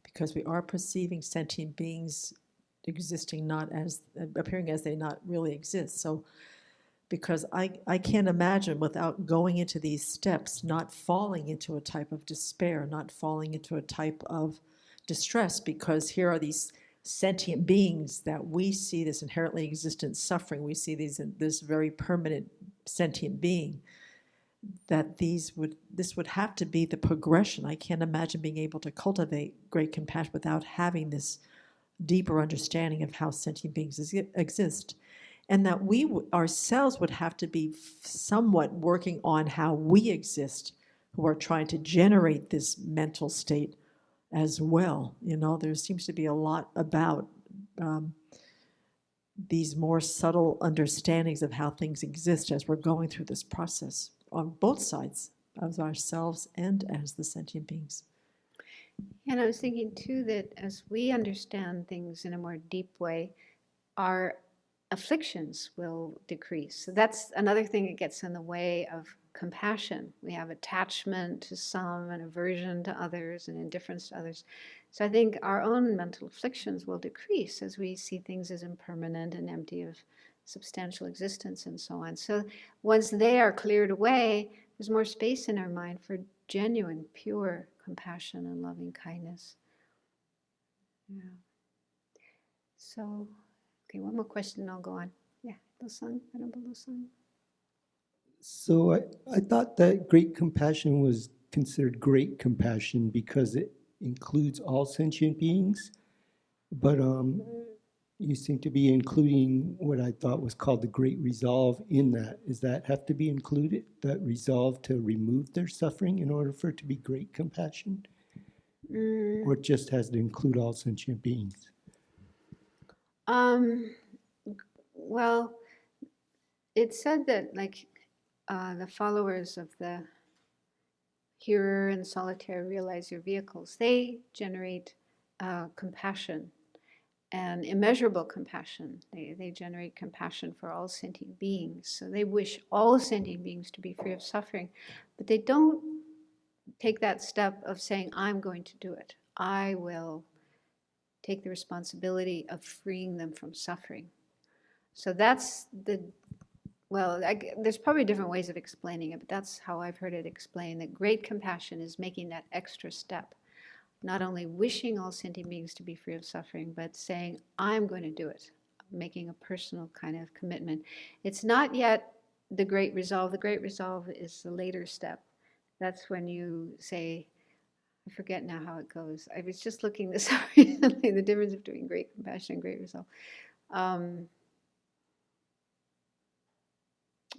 because we are perceiving sentient beings existing not as, appearing as they not really exist. So because I can't imagine without going into these steps, not falling into a type of despair, not falling into a type of distress, because here are these sentient beings that we see this inherently existent suffering. We see this very permanent sentient being. That this would have to be the progression. I can't imagine being able to cultivate great compassion without having this deeper understanding of how sentient beings exist. And that we ourselves would have to be somewhat working on how we exist, who are trying to generate this mental state as well. There seems to be a lot about these more subtle understandings of how things exist as we're going through this process on both sides, as ourselves and as the sentient beings. And I was thinking too that as we understand things in a more deep way, our afflictions will decrease. So that's another thing that gets in the way of compassion. We have attachment to some and aversion to others and indifference to others. So I think our own mental afflictions will decrease as we see things as impermanent and empty of substantial existence and so on. So once they are cleared away, there's more space in our mind for genuine, pure compassion and loving kindness. Yeah. So, okay, one more question and I'll go on. Yeah, Venerable Losang. So I thought that great compassion was considered great compassion because it includes all sentient beings, but you seem to be including what I thought was called the great resolve in that. Does that have to be included, that resolve to remove their suffering in order for it to be great compassion? Or it just has to include all sentient beings? Well, it said that like the followers of the hearer and solitaire realize your vehicles, they generate compassion and immeasurable compassion. They generate compassion for all sentient beings. So they wish all sentient beings to be free of suffering, but they don't take that step of saying, I'm going to do it. I will take the responsibility of freeing them from suffering. So that's there's probably different ways of explaining it, but that's how I've heard it explained, that great compassion is making that extra step. Not only wishing all sentient beings to be free of suffering, but saying, I'm going to do it, making a personal kind of commitment. It's not yet the great resolve. The great resolve is the later step. That's when you say, I forget now how it goes. I was just looking this up recently, the difference between great compassion and great resolve.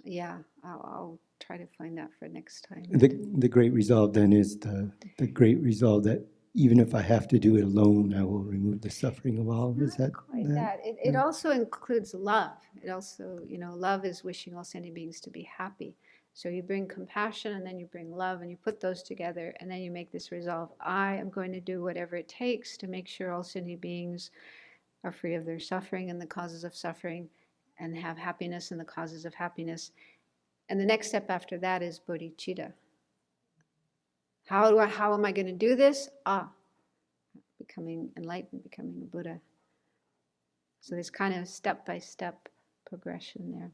Yeah, I'll try to find that for next time. The great resolve then is the great resolve that even if I have to do it alone, I will remove the suffering of all. Is that Quite that? that. It also includes love. It also, love is wishing all sentient beings to be happy. So you bring compassion and then you bring love and you put those together and then you make this resolve. I am going to do whatever it takes to make sure all sentient beings are free of their suffering and the causes of suffering and have happiness and the causes of happiness. And the next step after that is bodhicitta. How am I going to do this? Becoming enlightened, becoming a Buddha. So there's kind of step-by-step progression there.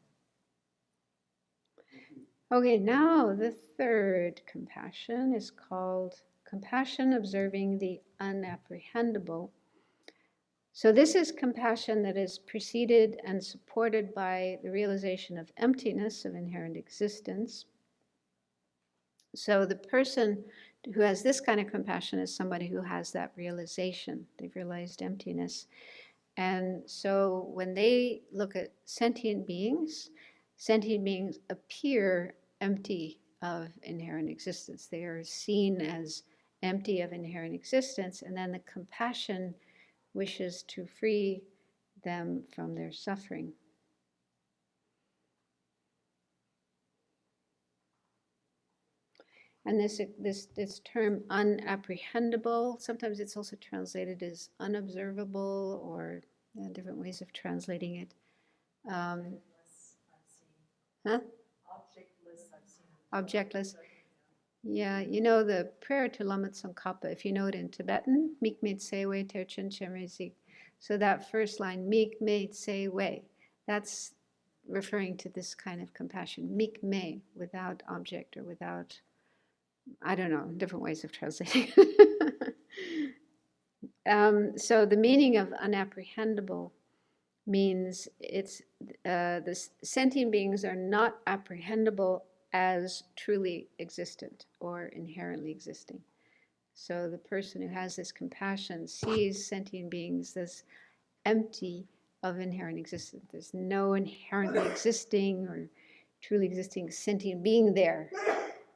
Okay, now the third compassion is called compassion observing the unapprehendable. So this is compassion that is preceded and supported by the realization of emptiness, of inherent existence. So the person who has this kind of compassion is somebody who has that realization. They've realized emptiness. And so when they look at sentient beings appear empty of inherent existence. They are seen as empty of inherent existence, and then the compassion wishes to free them from their suffering. And this term unapprehendable, sometimes it's also translated as unobservable, or different ways of translating it. Objectless. Yeah, the prayer to Lama Tsongkhapa, if you know it in Tibetan, Mik Me Tsewe Terchen Chemrezik. So that first line, Mik Me Tsewe, that's referring to this kind of compassion. Mik Me, without object or without, I don't know, different ways of translating. So the meaning of unapprehendable means the sentient beings are not apprehendable as truly existent or inherently existing. So the person who has this compassion sees sentient beings as empty of inherent existence. There's no inherently existing or truly existing sentient being there.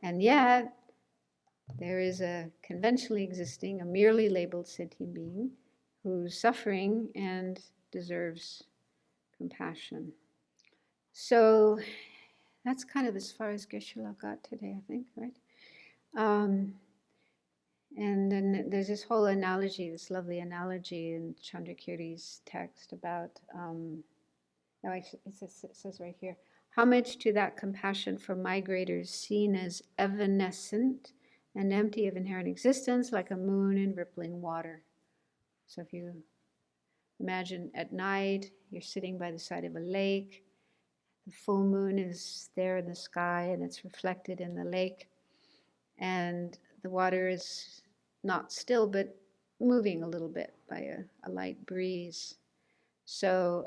And yet, there is a conventionally existing, a merely labeled sentient being who's suffering and deserves compassion. So that's kind of as far as Geshe-la got today, I think, right? And then there's this whole analogy, this lovely analogy in Chandrakirti's text about, it says right here, homage to that compassion for migrators seen as evanescent and empty of inherent existence, like a moon in rippling water. So if you imagine at night, you're sitting by the side of a lake, the full moon is there in the sky and it's reflected in the lake, and the water is not still but moving a little bit by a light breeze. So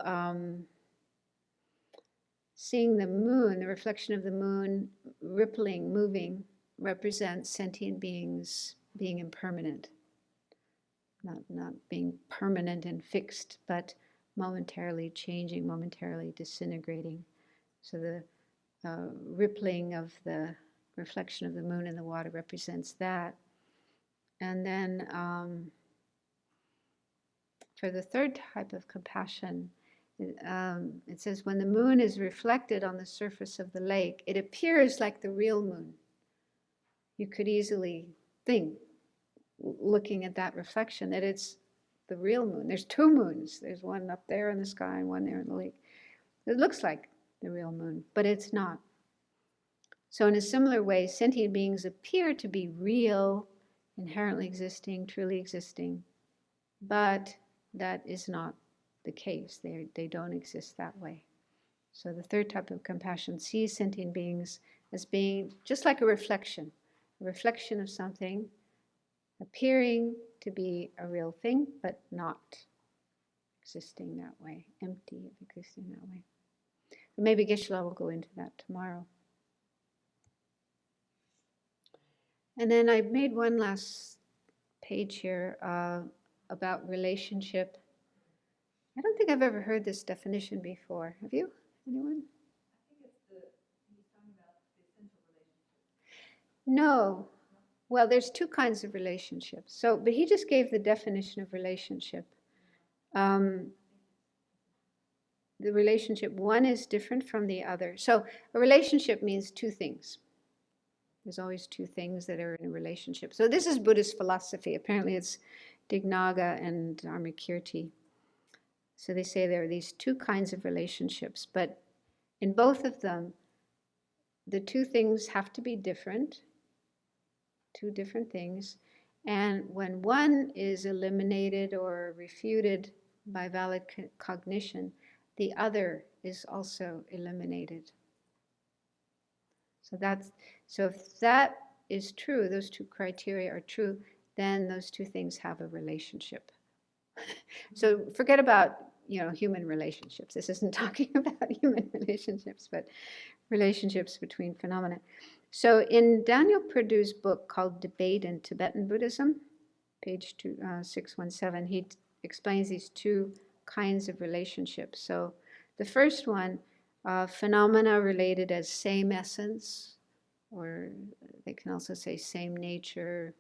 seeing the moon, the reflection of the moon rippling, moving, represents sentient beings being impermanent. Not being permanent and fixed, but momentarily changing, momentarily disintegrating. So the rippling of the reflection of the moon in the water represents that. And then for the third type of compassion, it says, when the moon is reflected on the surface of the lake, it appears like the real moon. You could easily think, looking at that reflection, that it's the real moon. There's two moons. There's one up there in the sky and one there in the lake. It looks like the real moon, but it's not. So in a similar way, sentient beings appear to be real, inherently existing, truly existing, but that is not the case. They don't exist that way. So the third type of compassion sees sentient beings as being just like a reflection of something, appearing to be a real thing, but not existing that way, empty of existing that way. But maybe Geshe-la will go into that tomorrow. And then I made one last page here about relationship I don't think I've ever heard this definition before. Have you? Anyone? No. Well, there's two kinds of relationships. So, but he just gave the definition of relationship. The relationship, one is different from the other. So a relationship means two things. There's always two things that are in a relationship. So this is Buddhist philosophy. Apparently it's Dignaga and Dharmakirti. So they say there are these two kinds of relationships, but in both of them, the two things have to be different, two different things. And when one is eliminated or refuted by valid cognition, the other is also eliminated. So if that is true, those two criteria are true, then those two things have a relationship. So forget about, human relationships. This isn't talking about human relationships, but relationships between phenomena. So in Daniel Perdue's book called Debate in Tibetan Buddhism, page 617, he explains these two kinds of relationships. So the first one, phenomena related as same essence, or they can also say same nature.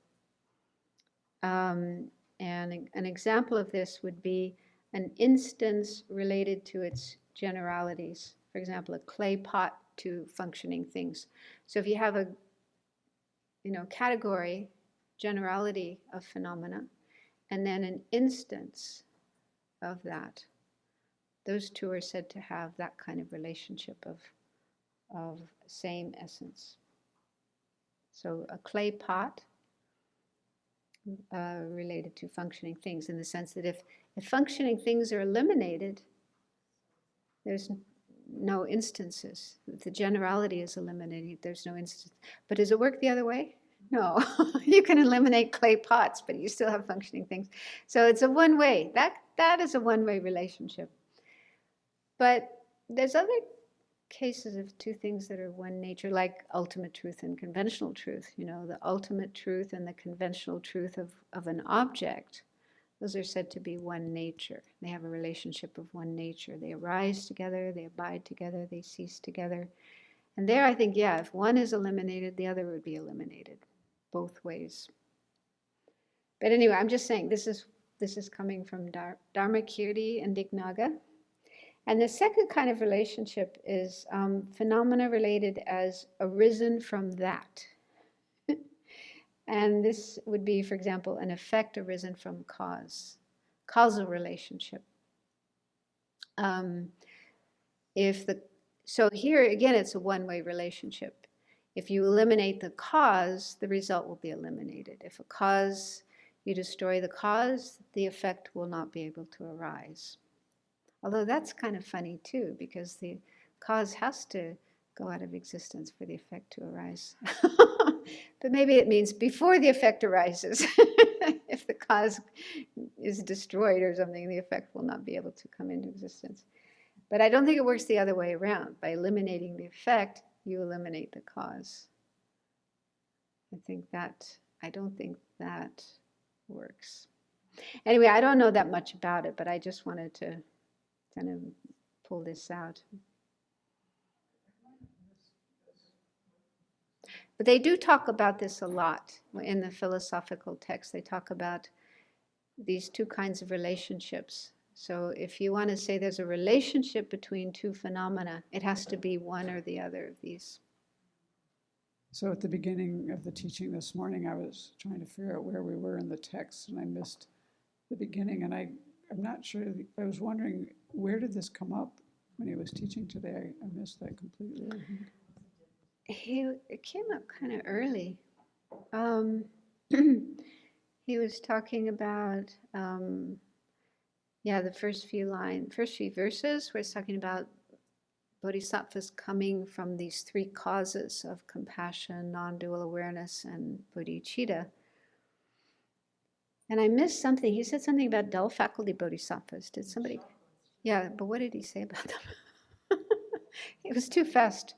And an example of this would be an instance related to its generalities. For example, a clay pot to functioning things. So if you have a category, generality of phenomena, and then an instance of that, those two are said to have that kind of relationship of same essence. So a clay pot related to functioning things, in the sense that if functioning things are eliminated, there's no instances. If the generality is eliminated, there's no instance. But does it work the other way? No. You can eliminate clay pots, but you still have functioning things. So it's a one-way. That is a one-way relationship. But there's other cases of two things that are one nature, like ultimate truth and conventional truth. The ultimate truth and the conventional truth of an object, those are said to be one nature. They have a relationship of one nature. They arise together, they abide together, they cease together. And there I think, if one is eliminated, the other would be eliminated, both ways. But anyway, I'm just saying, this is coming from Dharmakirti and Dignaga. And the second kind of relationship is phenomena related as arisen from that. And this would be, for example, an effect arisen from cause, causal relationship. So here again, it's a one-way relationship. If you eliminate the cause, the result will be eliminated. If you destroy the cause, the effect will not be able to arise. Although that's kind of funny too, because the cause has to go out of existence for the effect to arise. But maybe it means before the effect arises. If the cause is destroyed or something, the effect will not be able to come into existence. But I don't think it works the other way around. By eliminating the effect, you eliminate the cause. I don't think that works. Anyway, I don't know that much about it, but I just wanted to kind of pull this out. But they do talk about this a lot in the philosophical text. They talk about these two kinds of relationships. So if you want to say there's a relationship between two phenomena, it has to be one or the other of these. So at the beginning of the teaching this morning, I was trying to figure out where we were in the text, and I missed the beginning. And I'm not sure, I was wondering, where did this come up when he was teaching today? I missed that completely. It came up kind of early. He was talking about, the first few verses, where he's talking about bodhisattvas coming from these three causes of compassion, non-dual awareness, and bodhicitta. And I missed something. He said something about dull faculty bodhisattvas. Did somebody? Yeah, but what did he say about them? It was too fast.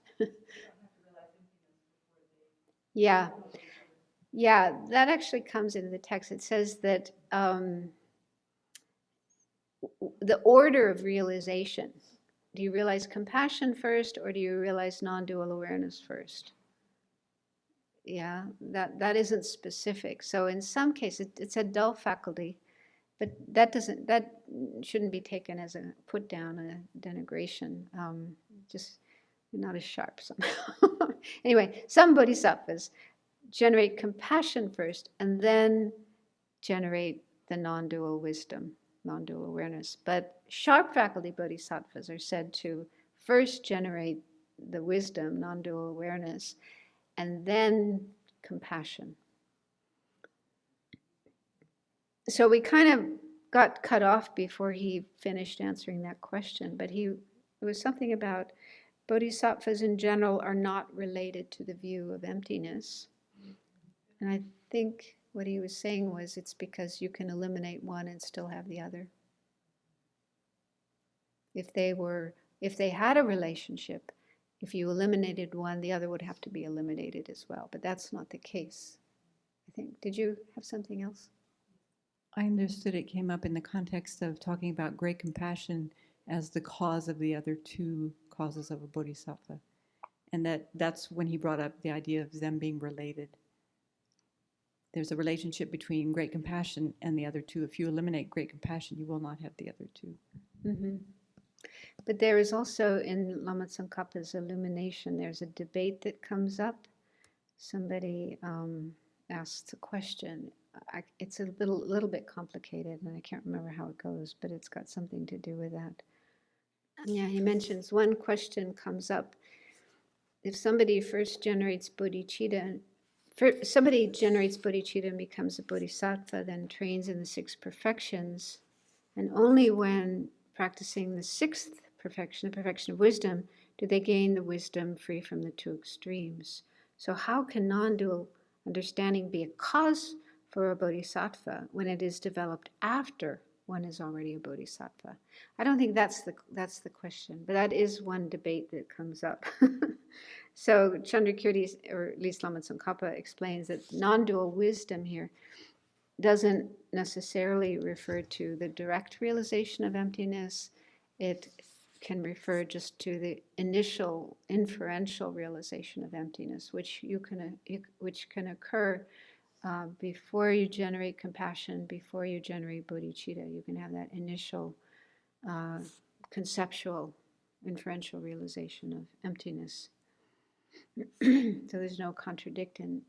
Yeah, that actually comes into the text. It says that the order of realization. Do you realize compassion first, or do you realize non-dual awareness first? Yeah, that isn't specific. So in some cases, it's a dull faculty, but that shouldn't be taken as a put down, a denigration. Just not as sharp somehow. Anyway, some bodhisattvas generate compassion first and then generate the non-dual wisdom, non-dual awareness. But sharp faculty bodhisattvas are said to first generate the wisdom, non-dual awareness, and then compassion. So we kind of got cut off before he finished answering that question, but it was something about bodhisattvas in general are not related to the view of emptiness. And I think what he was saying was it's because you can eliminate one and still have the other. If they had a relationship, if you eliminated one, the other would have to be eliminated as well. But that's not the case, I think. Did you have something else? I understood it came up in the context of talking about great compassion as the cause of the other two causes of a bodhisattva. And that's when he brought up the idea of them being related. There's a relationship between great compassion and the other two. If you eliminate great compassion, you will not have the other two. Mm-hmm. But there is also in Lama Tsongkhapa's Illumination, there's a debate that comes up. Somebody asks a question. It's a little bit complicated, and I can't remember how it goes, but it's got something to do with that. Yeah, he mentions one question comes up. If somebody first generates bodhicitta, and becomes a bodhisattva, then trains in the 6 perfections, and only when practicing the 6th perfection, the perfection of wisdom, do they gain the wisdom free from the 2 extremes. So how can non-dual understanding be a cause for a bodhisattva when it is developed after one is already a bodhisattva? I don't think that's the question, but that is one debate that comes up. So Chandrakirti, or at least Lama Tsongkhapa, explains that non-dual wisdom here doesn't necessarily refer to the direct realization of emptiness. It can refer just to the initial inferential realization of emptiness, which can occur before you generate compassion, before you generate bodhicitta. You can have that initial conceptual inferential realization of emptiness. So there's no contradiction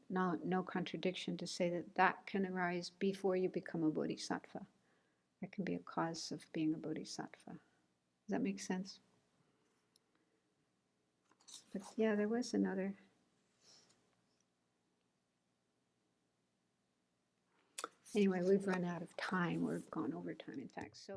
to say that can arise before you become a bodhisattva. That can be a cause of being a bodhisattva. Does that make sense? But yeah, there was another. Anyway, we've run out of time. We've gone over time, in fact. So.